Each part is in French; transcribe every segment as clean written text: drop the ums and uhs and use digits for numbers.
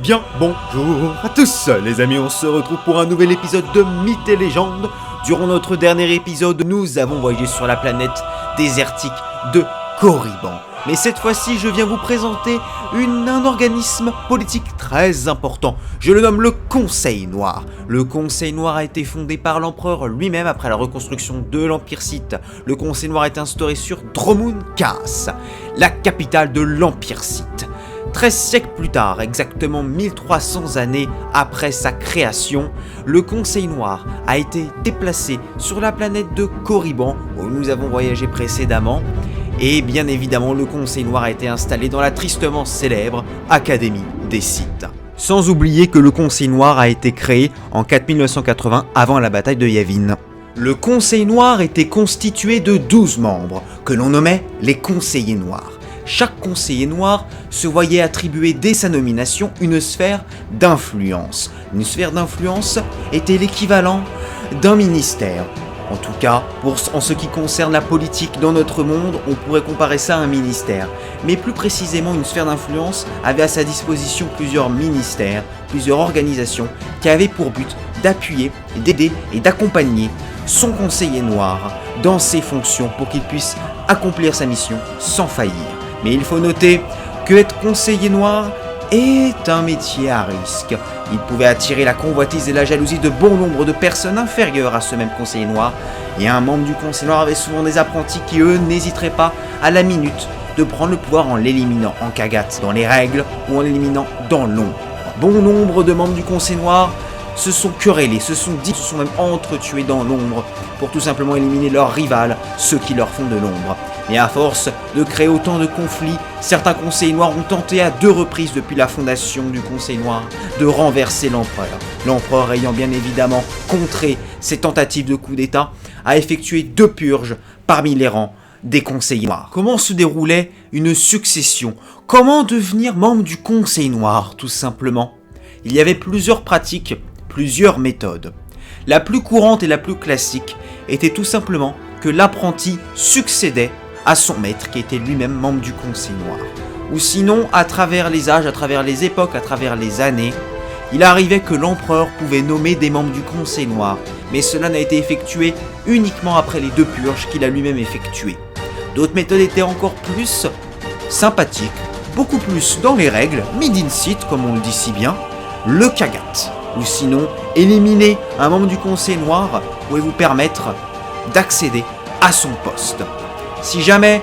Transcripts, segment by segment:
Bien, bonjour à tous les amis, on se retrouve pour un nouvel épisode de Mythes et Légendes. Durant notre dernier épisode, nous avons voyagé sur la planète désertique de Corriban. Mais cette fois-ci, je viens vous présenter un organisme politique très important. Je le nomme le Conseil Noir. Le Conseil Noir a été fondé par l'empereur lui-même après la reconstruction de l'Empire Sith. Le Conseil Noir est instauré sur Dromund Kaas, la capitale de l'Empire Sith. 13 siècles plus tard, exactement 1300 années après sa création, le Conseil Noir a été déplacé sur la planète de Corriban, où nous avons voyagé précédemment, et bien évidemment le Conseil Noir a été installé dans la tristement célèbre Académie des Sith. Sans oublier que le Conseil Noir a été créé en 4980 avant la bataille de Yavin. Le Conseil Noir était constitué de 12 membres, que l'on nommait les Conseillers Noirs. Chaque conseiller noir se voyait attribuer dès sa nomination une sphère d'influence. Une sphère d'influence était l'équivalent d'un ministère. En tout cas, en ce qui concerne la politique dans notre monde, on pourrait comparer ça à un ministère. Mais plus précisément, une sphère d'influence avait à sa disposition plusieurs ministères, plusieurs organisations qui avaient pour but d'appuyer, d'aider et d'accompagner son conseiller noir dans ses fonctions pour qu'il puisse accomplir sa mission sans faillir. Mais il faut noter que être conseiller noir est un métier à risque. Il pouvait attirer la convoitise et la jalousie de bon nombre de personnes inférieures à ce même conseiller noir. Et un membre du conseil noir avait souvent des apprentis qui, eux, n'hésiteraient pas à la minute de prendre le pouvoir en l'éliminant en cagate dans les règles ou en l'éliminant dans l'ombre. Bon nombre de membres du conseil noir se sont querellés, se sont même entretués dans l'ombre pour tout simplement éliminer leurs rivales, ceux qui leur font de l'ombre. Et à force de créer autant de conflits, certains conseillers noirs ont tenté à 2 reprises depuis la fondation du Conseil Noir de renverser l'empereur. L'empereur ayant bien évidemment contré ces tentatives de coup d'état, a effectué 2 purges parmi les rangs des conseillers noirs. Comment se déroulait une succession? Comment devenir membre du Conseil Noir, tout simplement? Il y avait plusieurs pratiques, plusieurs méthodes. La plus courante et la plus classique était tout simplement que l'apprenti succédait à son maître qui était lui-même membre du Conseil Noir. Ou sinon, à travers les âges, à travers les époques, à travers les années, il arrivait que l'empereur pouvait nommer des membres du Conseil Noir, mais cela n'a été effectué uniquement après les 2 purges qu'il a lui-même effectuées. D'autres méthodes étaient encore plus sympathiques, beaucoup plus dans les règles, made in Sith comme on le dit si bien, le Kagat. Ou sinon, éliminer un membre du Conseil Noir pouvait vous permettre d'accéder à son poste. Si jamais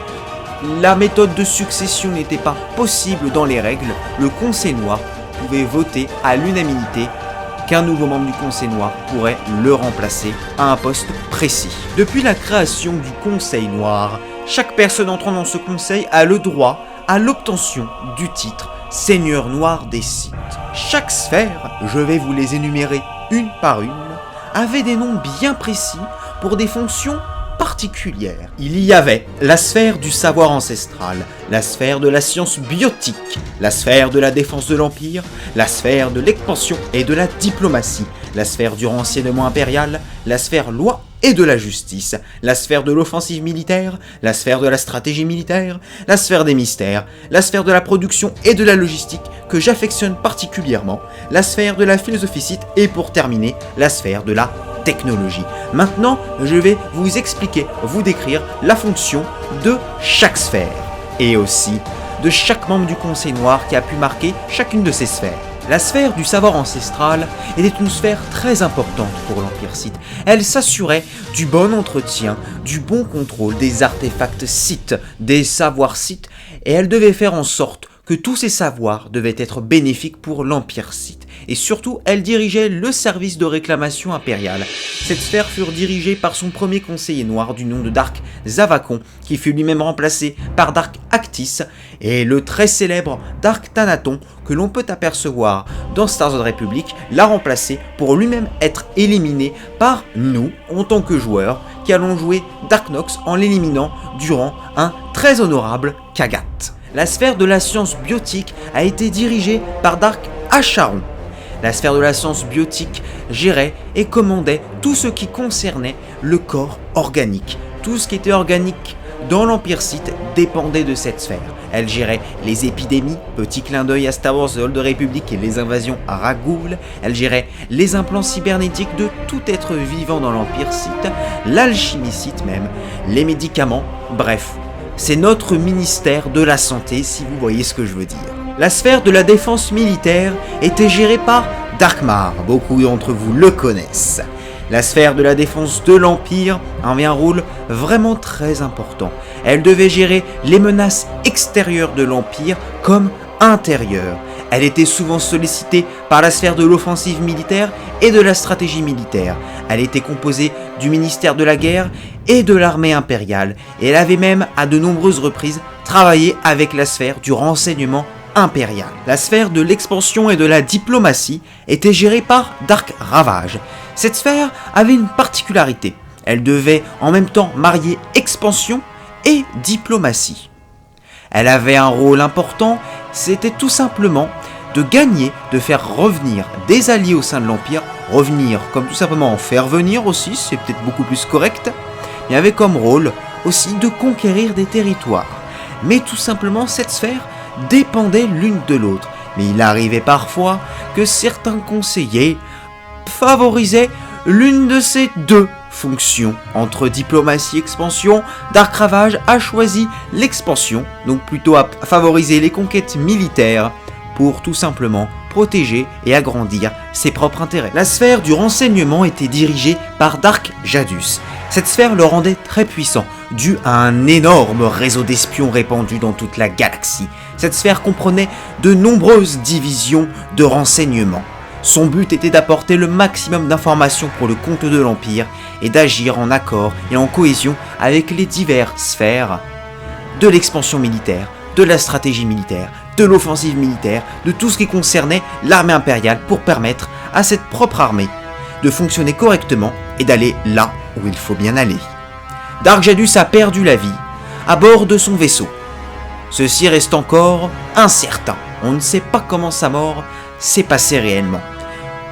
la méthode de succession n'était pas possible dans les règles, le Conseil Noir pouvait voter à l'unanimité qu'un nouveau membre du Conseil Noir pourrait le remplacer à un poste précis. Depuis la création du Conseil Noir, chaque personne entrant dans ce conseil a le droit à l'obtention du titre Seigneur Noir des Sith. Chaque sphère, je vais vous les énumérer une par une, avait des noms bien précis pour des fonctions particulière. Il y avait la sphère du savoir ancestral, la sphère de la science biotique, la sphère de la défense de l'Empire, la sphère de l'expansion et de la diplomatie, la sphère du renseignement impérial, la sphère loi et de la justice, la sphère de l'offensive militaire, la sphère de la stratégie militaire, la sphère des mystères, la sphère de la production et de la logistique que j'affectionne particulièrement, la sphère de la philosophie Sith et pour terminer, la sphère de la technologie. Maintenant, je vais vous expliquer, vous décrire la fonction de chaque sphère. et aussi de chaque membre du Conseil Noir qui a pu marquer chacune de ces sphères. La sphère du savoir ancestral était une sphère très importante pour l'Empire Sith. Elle s'assurait du bon entretien, du bon contrôle des artefacts Sith, des savoirs Sith, et elle devait faire en sorte que tous ces savoirs devaient être bénéfiques pour l'Empire Sith. Et surtout, elle dirigeait le service de réclamation impériale. Cette sphère fut dirigée par son premier conseiller noir du nom de Dark Zavakon, qui fut lui-même remplacé par Dark Actis, et le très célèbre Dark Thanaton, que l'on peut apercevoir dans Star Wars Republic, l'a remplacé pour lui-même être éliminé par nous, en tant que joueurs, qui allons jouer Dark Nox en l'éliminant durant un très honorable Kagat. La sphère de la science biotique a été dirigée par Dark Acharon. La sphère de la science biotique gérait et commandait tout ce qui concernait le corps organique. Tout ce qui était organique dans l'Empire Sith dépendait de cette sphère. Elle gérait les épidémies, petit clin d'œil à Star Wars The Old Republic et les invasions à Ragoul. Elle gérait les implants cybernétiques de tout être vivant dans l'Empire Sith, l'alchimie Sith même, les médicaments, bref. C'est notre ministère de la santé, si vous voyez ce que je veux dire. La sphère de la défense militaire était gérée par Darkmar, beaucoup d'entre vous le connaissent. La sphère de la défense de l'Empire avait un rôle vraiment très important. Elle devait gérer les menaces extérieures de l'Empire comme intérieures. Elle était souvent sollicitée par la sphère de l'offensive militaire et de la stratégie militaire. Elle était composée du ministère de la guerre et de l'armée impériale, et elle avait même à de nombreuses reprises travaillé avec la sphère du renseignement impérial. La sphère de l'expansion et de la diplomatie était gérée par Dark Ravage. Cette sphère avait une particularité, elle devait en même temps marier expansion et diplomatie. Elle avait un rôle important, c'était tout simplement de gagner, de faire revenir des alliés au sein de l'Empire, revenir comme tout simplement en faire venir aussi, c'est peut-être beaucoup plus correct, mais avait comme rôle aussi de conquérir des territoires. Mais tout simplement cette sphère dépendait l'une de l'autre, mais il arrivait parfois que certains conseillers favorisaient l'une de ces deux fonctions. Entre diplomatie et expansion, Dark Ravage a choisi l'expansion, donc plutôt à favoriser les conquêtes militaires pour tout simplement protéger et agrandir ses propres intérêts. La sphère du renseignement était dirigée par Dark Jadus. Cette sphère le rendait très puissant, dû à un énorme réseau d'espions répandus dans toute la galaxie. Cette sphère comprenait de nombreuses divisions de renseignement. Son but était d'apporter le maximum d'informations pour le compte de l'Empire et d'agir en accord et en cohésion avec les diverses sphères de l'expansion militaire, de la stratégie militaire, de l'offensive militaire, de tout ce qui concernait l'armée impériale pour permettre à cette propre armée de fonctionner correctement et d'aller là où il faut bien aller. Dark Jadus a perdu la vie à bord de son vaisseau. Ceci reste encore incertain. On ne sait pas comment sa mort s'est passée réellement.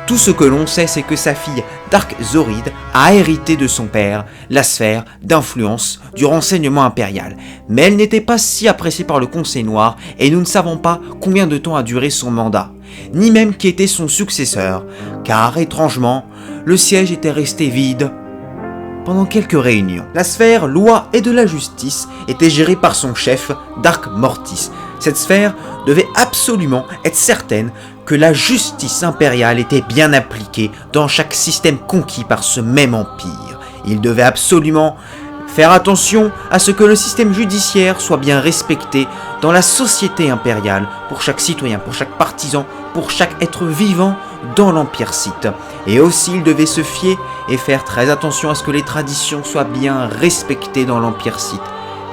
Tout ce que l'on sait, c'est que sa fille Dark Zorid a hérité de son père la sphère d'influence du renseignement impérial. Mais elle n'était pas si appréciée par le Conseil Noir et nous ne savons pas combien de temps a duré son mandat, ni même qui était son successeur, car étrangement, le siège était resté vide pendant quelques réunions. La sphère loi et de la justice était gérée par son chef, Dark Mortis. Cette sphère devait absolument être certaine que la justice impériale était bien appliquée dans chaque système conquis par ce même empire. Il devait absolument faire attention à ce que le système judiciaire soit bien respecté dans la société impériale, pour chaque citoyen, pour chaque partisan, pour chaque être vivant dans l'Empire Sith. Et aussi il devait se fier et faire très attention à ce que les traditions soient bien respectées dans l'Empire Sith.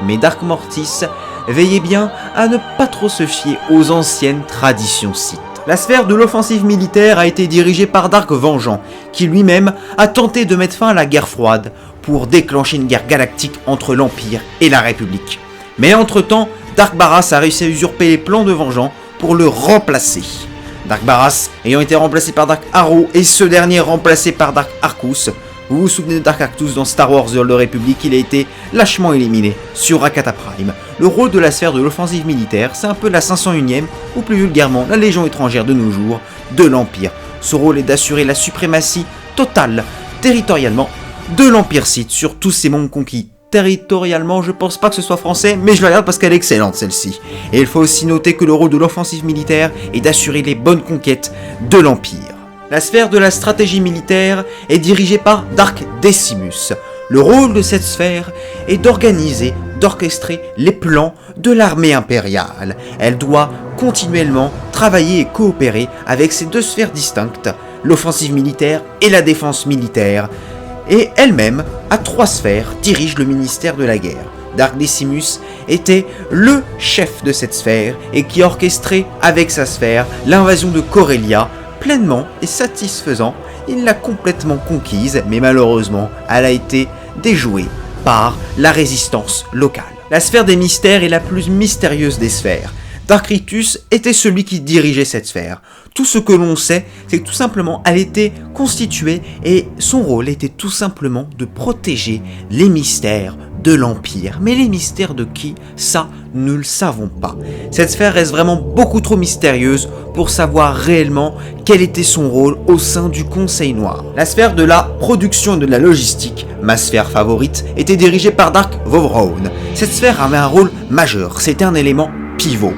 Mais Dark Mortis veillait bien à ne pas trop se fier aux anciennes traditions Sith. La sphère de l'offensive militaire a été dirigée par Dark Vengeant, qui lui-même a tenté de mettre fin à la guerre froide pour déclencher une guerre galactique entre l'Empire et la République. Mais entre-temps, Dark Barras a réussi à usurper les plans de Vengeant pour le remplacer. Dark Barras ayant été remplacé par Dark Arrow et ce dernier remplacé par Dark Arcus. Vous vous souvenez de Dark Arcus dans Star Wars The Old Republic, il a été lâchement éliminé sur Rakata Prime. Le rôle de la sphère de l'offensive militaire, c'est un peu la 501e, ou plus vulgairement la Légion étrangère de nos jours, de l'Empire. Ce rôle est d'assurer la suprématie totale, territorialement, de l'Empire Sith sur tous ses mondes conquis territorialement, je pense pas que ce soit français, mais je la regarde parce qu'elle est excellente celle-ci. Et il faut aussi noter que le rôle de l'offensive militaire est d'assurer les bonnes conquêtes de l'Empire. La sphère de la stratégie militaire est dirigée par Dark Decimus. Le rôle de cette sphère est d'organiser, d'orchestrer les plans de l'armée impériale. Elle doit continuellement travailler et coopérer avec ces deux sphères distinctes, l'offensive militaire et la défense militaire. Et elle-même, à 3 sphères, dirige le ministère de la guerre. Dark Decimus était le chef de cette sphère et qui orchestrait avec sa sphère l'invasion de Corellia. Pleinement et satisfaisant, il l'a complètement conquise, mais malheureusement, elle a été déjouée par la résistance locale. La sphère des mystères est la plus mystérieuse des sphères. Dark Ritus était celui qui dirigeait cette sphère. Tout ce que l'on sait, c'est que tout simplement, elle était constituée et son rôle était tout simplement de protéger les mystères de l'Empire. Mais les mystères de qui? Ça, nous ne le savons pas. Cette sphère reste vraiment beaucoup trop mystérieuse pour savoir réellement quel était son rôle au sein du Conseil Noir. La sphère de la production et de la logistique, ma sphère favorite, était dirigée par Dark Vovraun. Cette sphère avait un rôle majeur, c'était un élément pivot.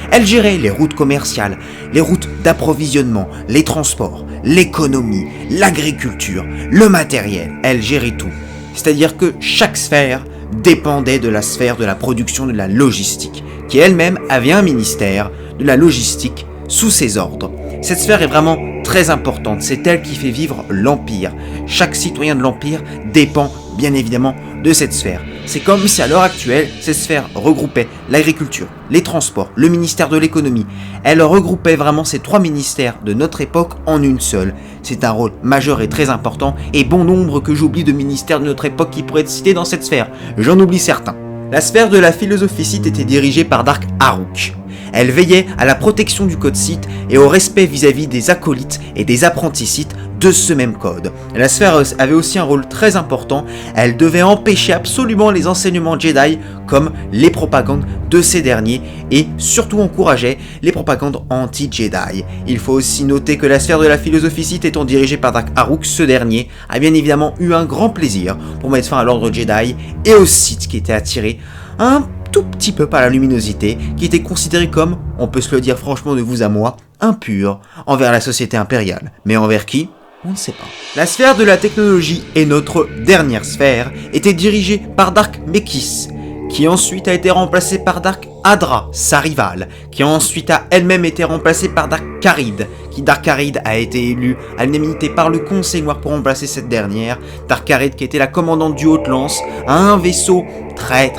Elle gérait les routes commerciales, les routes d'approvisionnement, les transports, l'économie, l'agriculture, le matériel. Elle gérait tout. C'est-à-dire que chaque sphère dépendait de la sphère de la production de la logistique, qui elle-même avait un ministère de la logistique sous ses ordres. Cette sphère est vraiment très importante, c'est elle qui fait vivre l'Empire. Chaque citoyen de l'Empire dépend bien évidemment de cette sphère. C'est comme si à l'heure actuelle, cette sphère regroupait l'agriculture, les transports, le ministère de l'économie. Elle regroupait vraiment ces 3 ministères de notre époque en une seule. C'est un rôle majeur et très important, et bon nombre que j'oublie de ministères de notre époque qui pourraient être cités dans cette sphère. J'en oublie certains. La sphère de la philosophie Sith était dirigée par Dark Haruk. Elle veillait à la protection du code Sith et au respect vis-à-vis des acolytes et des apprentis Sith de ce même code. La sphère avait aussi un rôle très important, elle devait empêcher absolument les enseignements Jedi comme les propagandes de ces derniers et surtout encourageait les propagandes anti-Jedi. Il faut aussi noter que la sphère de la philosophie Sith étant dirigée par Dark Haruk, ce dernier a bien évidemment eu un grand plaisir pour mettre fin à l'ordre Jedi et aux Sith qui étaient attirés un tout petit peu par la luminosité, qui était considéré comme, on peut se le dire franchement de vous à moi, impur envers la société impériale. Mais envers qui? On ne sait pas. La sphère de la technologie et notre dernière sphère était dirigée par Dark Mekis, qui ensuite a été remplacée par Dark Adra, sa rivale, qui ensuite a elle-même été remplacée par Dark Carid, Dark Carid a été élu à l'unanimité par le Conseil Noir pour remplacer cette dernière. Dark Carid, qui était la commandante du Haute-Lance, a un vaisseau très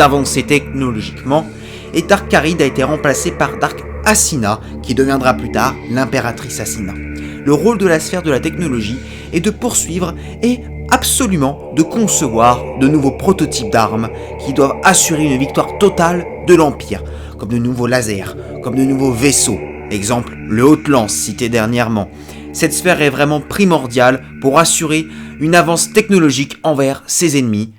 avancé technologiquement, et Dark Carid a été remplacé par Dark Acina, qui deviendra plus tard l'impératrice Acina. Le rôle de la sphère de la technologie est de poursuivre et absolument de concevoir de nouveaux prototypes d'armes qui doivent assurer une victoire totale de l'Empire, comme de nouveaux lasers, comme de nouveaux vaisseaux. Exemple, le Haute-Lance cité dernièrement. Cette sphère est vraiment primordiale pour assurer une avance technologique envers ses ennemis,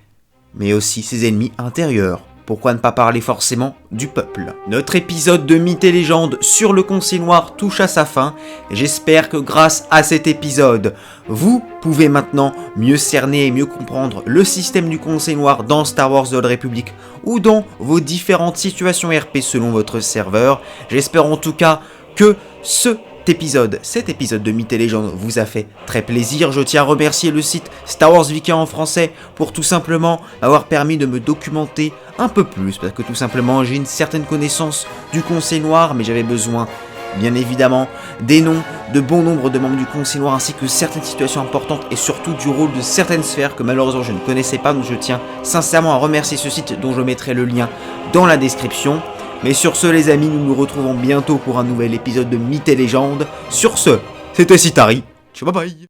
mais aussi ses ennemis intérieurs. Pourquoi ne pas parler forcément du peuple? Notre épisode de Mythes et légendes sur le Conseil Noir touche à sa fin. J'espère que grâce à cet épisode, vous pouvez maintenant mieux cerner et mieux comprendre le système du Conseil Noir dans Star Wars The Old Republic ou dans vos différentes situations RP selon votre serveur. J'espère en tout cas que cet épisode de Mythes et légendes vous a fait très plaisir. Je tiens à remercier le site Star Wars Viking en français pour tout simplement m'avoir permis de me documenter un peu plus, parce que tout simplement j'ai une certaine connaissance du Conseil Noir, mais j'avais besoin bien évidemment des noms de bon nombre de membres du Conseil Noir ainsi que certaines situations importantes et surtout du rôle de certaines sphères que malheureusement je ne connaissais pas, donc je tiens sincèrement à remercier ce site dont je mettrai le lien dans la description. Mais sur ce les amis, nous nous retrouvons bientôt pour un nouvel épisode de Mythes et légendes. Sur ce, c'était Citari, ciao bye bye.